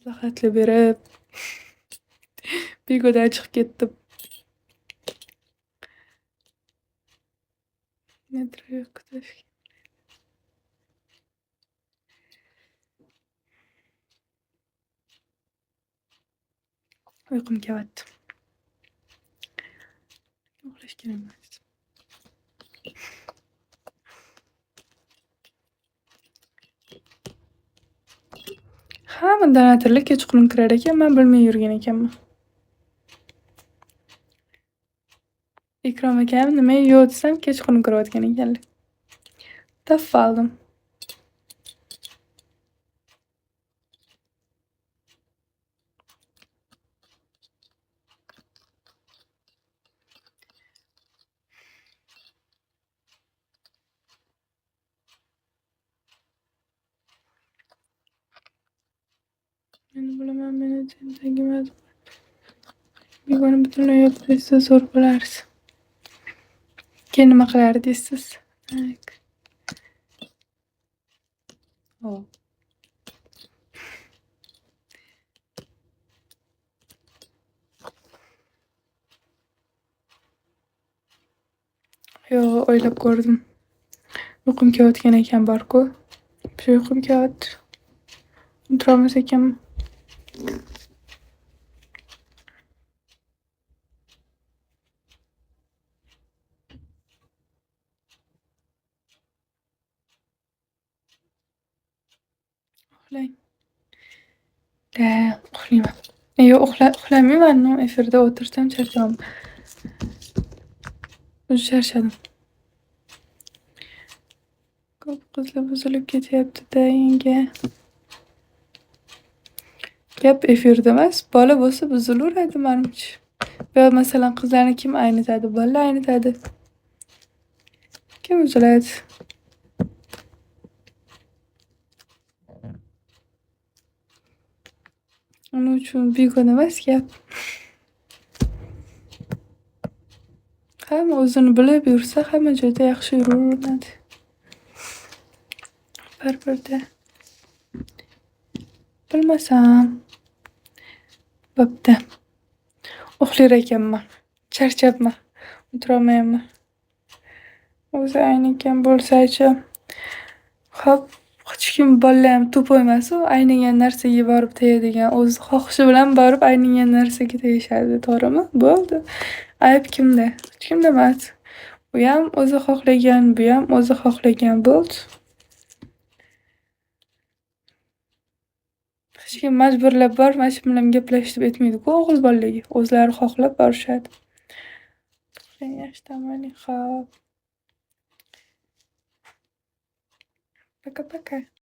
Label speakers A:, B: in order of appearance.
A: maslahatli berib, bego'dan chiqib ketdim. Metro yo'q, kutash. Uyqum kelyapti. Uxlash kerak emas. Hamma donatorlar kechqurun kirar ekan, men bilmay yurgan ekanman. Ikrom akam nima yo'q desam, kechqurun kirayotgan ekanlar. Topib oldim. Endi bilaman, meni tentagim begona butunlay yopilsa zo'r bo'lardi. Keyin nima qilardingiz? Oh. Yo'q, o'ylab ko'rdim. Uyqum kelayotgan ekan bor-ku. Shu uyqum kelyapti. Turolmas ekanman. Uxlang. Uxlayman. Yo'q, uxlamayman. Efirda o'tirsam charchaman. O'zi charchadim. Ko'p qizlar buzilib ketyapti-da yanga. Gap efirda emas, bola bo'lsa buzilaveradi menimcha. Yo, masalan, qizlarni kim aynitadi? Bolalar aynitadi. Kim buziladi? Uning uchun begona emas gap. Hamma o'zini bilib yursa, hamma joyda yaxshi yuraveradi. Bir-birda. Bilmasam. Bo'pti. Uxlar ekanman. Charchabman. O'tirolmayapman. O'zi aynigan bo'lsa-chi. Hop, hech kim bolalar ham to'p emas-u, aynigan narsaga borib tegadigan, o'z xohishi bilan borib aynigan narsaga tegishadi, to'g'rimi? Bo'ldi. Ayb kimda? Hech kimda emas. U ham o'zi xohlagan, bu ham o'zi xohlagan bo'ldi. Hech kim majburlab bor, mana shu bilan gaplash deb aytmaydi-ku o'g'il bolalarga. O'zlari xohlab borishadi. Yaxshi, tamam, xo'p. Пока-пока.